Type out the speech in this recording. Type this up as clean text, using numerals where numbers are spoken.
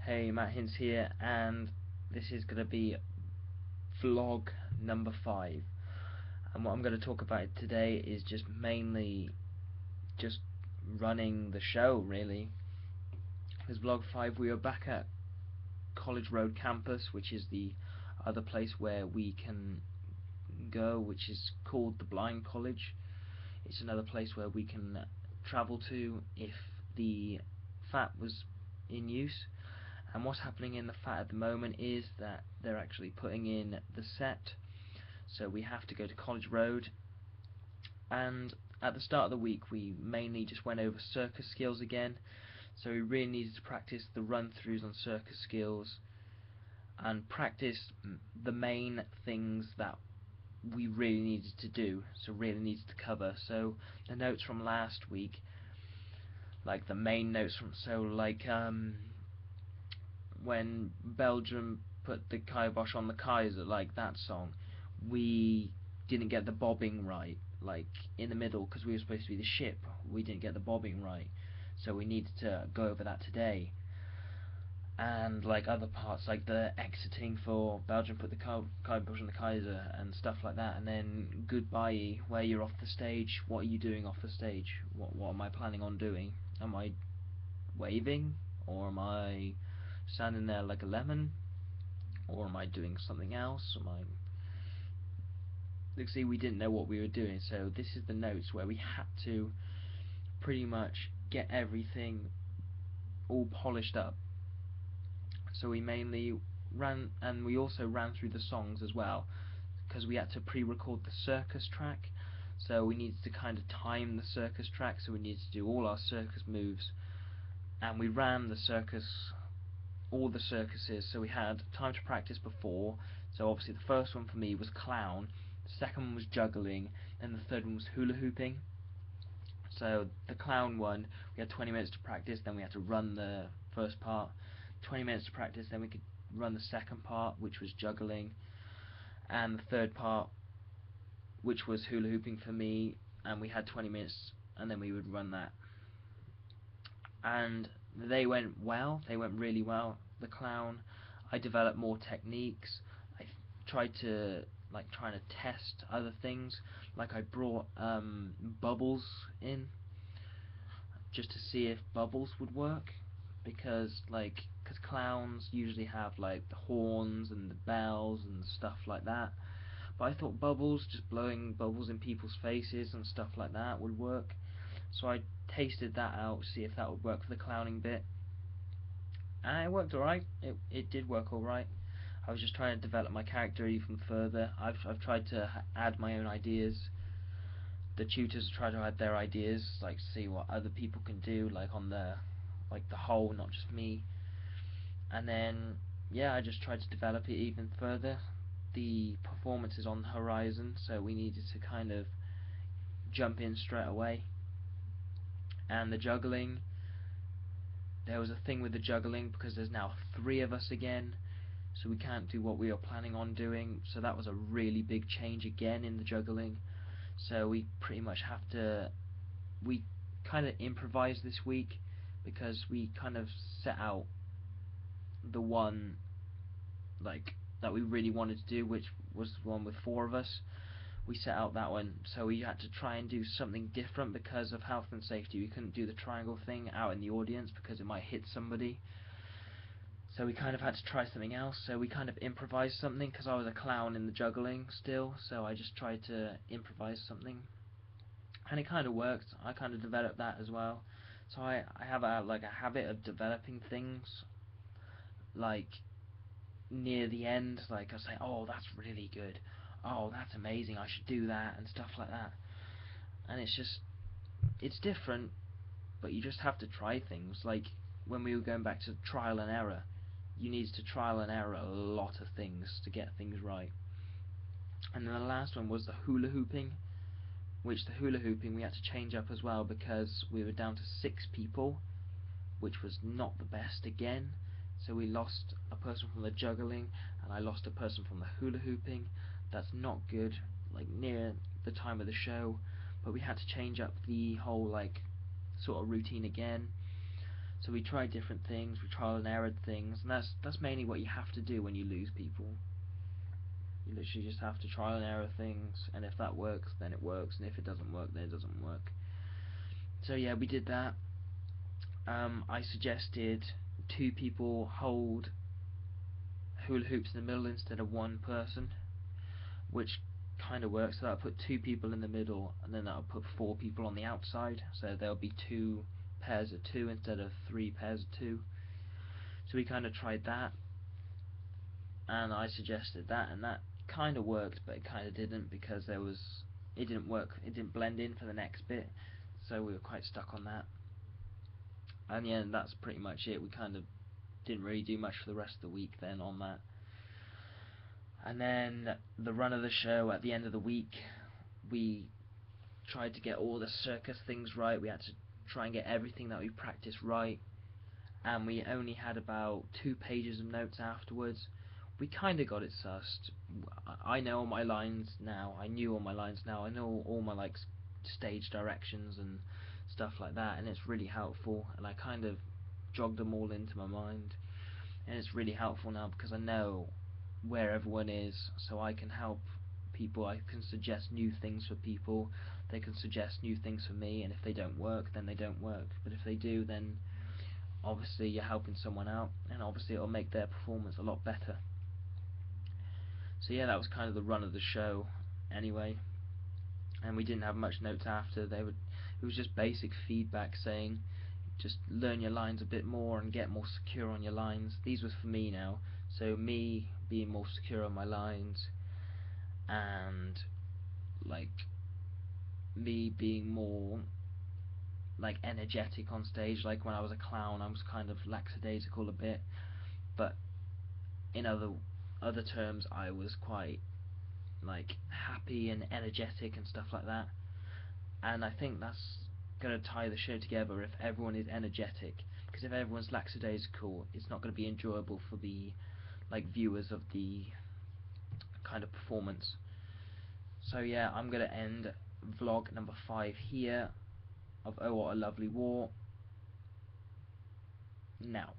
Hey, Matt Hints here, and this is going to be vlog number 5. And what I'm going to talk about today is just mainly just running the show, really. Because vlog 5, we are back at College Road campus, which is the other place where we can go, which is called the Blind College. It's another place where we can travel to if the FAT was in use. And what's happening in the FAT at the moment is that they're actually putting in the set, so we have to go to College Road. And at the start of the week we mainly just went over circus skills again, so we really needed to practice the run-throughs on circus skills and practice the main things that we really needed to do, so really needed to cover. So the notes from last week, like the main notes from, when Belgium put the kibosh on the Kaiser, like that song, we didn't get the bobbing right, like in the middle, because we were supposed to be the ship. We didn't get the bobbing right, so we needed to go over that today. And like other parts, like the exiting for Belgium put the kibosh on the Kaiser and stuff like that. And then goodbye, where you're off the stage. What are you doing off the stage? What am I planning on doing? Am I waving, or am I standing there like a lemon, or am I doing something else? See, we didn't know what we were doing, so this is the notes where we had to pretty much get everything all polished up. So we mainly ran, and we also ran through the songs as well, because we had to pre-record the circus track, so we needed to kind of time the circus track, so we needed to do all our circus moves. And we ran all the circuses, so we had time to practice before. So obviously the first one for me was clown, the second one was juggling, and the third one was hula hooping. So the clown one, we had 20 minutes to practice, then we had to run the first part, 20 minutes to practice, then we could run the second part, which was juggling, and the third part, which was hula hooping for me, and we had 20 minutes, and then we would run that. And they went really well. The clown, I developed more techniques. I tried to trying to test other things, like I brought bubbles in just to see if bubbles would work, because clowns usually have like the horns and the bells and stuff like that, but I thought bubbles, just blowing bubbles in people's faces and stuff like that, would work. So I tasted that out to see if that would work for the clowning bit, and it worked alright. It did work alright. I was just trying to develop my character even further. I've tried to add my own ideas. The tutors try to add their ideas, like see what other people can do, like on the whole, not just me. And then yeah, I just tried to develop it even further. The performance is on the horizon, so we needed to kind of jump in straight away. And the juggling, there was a thing with the juggling, because there's now 3 of us again, so we can't do what we were planning on doing. So that was a really big change again in the juggling. So we pretty much we kind of improvised this week, because we kind of set out the one that we really wanted to do, which was the one with 4 of us. We set out that one, so we had to try and do something different because of health and safety. We couldn't do the triangle thing out in the audience because it might hit somebody, so we kind of had to try something else. So we kind of improvised something, because I was a clown in the juggling still, so I just tried to improvise something, and it kind of worked. I kind of developed that as well. So I have a habit of developing things like near the end. Like I say, oh, that's really good, oh, that's amazing, I should do that, and stuff like that. And it's different, but you just have to try things. Like when we were going back to trial and error, you need to trial and error a lot of things to get things right. And then the last one was the hula hooping, which the hula hooping we had to change up as well, because we were down to 6 people, which was not the best again. So we lost a person from the juggling, and I lost a person from the hula hooping. That's not good, like near the time of the show. But we had to change up the whole sort of routine again. So we tried different things, we trial and errored things, and that's mainly what you have to do when you lose people. You literally just have to trial and error things, and if that works, then it works, and if it doesn't work, then it doesn't work. So yeah, we did that. I suggested 2 people hold hula hoops in the middle instead of 1 person, which kind of works. So that'll put 2 people in the middle, and then that'll put 4 people on the outside. So there'll be 2 pairs of 2 instead of 3 pairs of 2. So we kind of tried that, and I suggested that, and that kind of worked, but it kind of didn't, because it didn't work. It didn't blend in for the next bit, so we were quite stuck on that. And yeah, that's pretty much it. We kind of didn't really do much for the rest of the week then on that. And then the run of the show at the end of the week, we tried to get all the circus things right. We had to try and get everything that we practiced right, and we only had about 2 pages of notes afterwards. We kind of got it sussed. I know all my lines now. I knew all my lines now. I know all my stage directions and stuff like that, and it's really helpful. And I kind of jogged them all into my mind, and it's really helpful now because I know where everyone is, so I can help people. I can suggest new things for people. They can suggest new things for me, and if they don't work, then they don't work. But if they do, then obviously you're helping someone out, and obviously it'll make their performance a lot better. So yeah, that was kind of the run of the show anyway, and we didn't have much notes after. It was just basic feedback saying just learn your lines a bit more and get more secure on your lines. These was for me now, so me being more secure on my lines, and me being more energetic on stage. Like when I was a clown, I was kind of lackadaisical a bit, but in other terms, I was quite happy and energetic and stuff like that. And I think that's going to tie the show together if everyone is energetic, because if everyone's lackadaisical, it's not going to be enjoyable for the viewers of the kind of performance. So yeah, I'm going to end vlog number 5 here of Oh What a Lovely War now.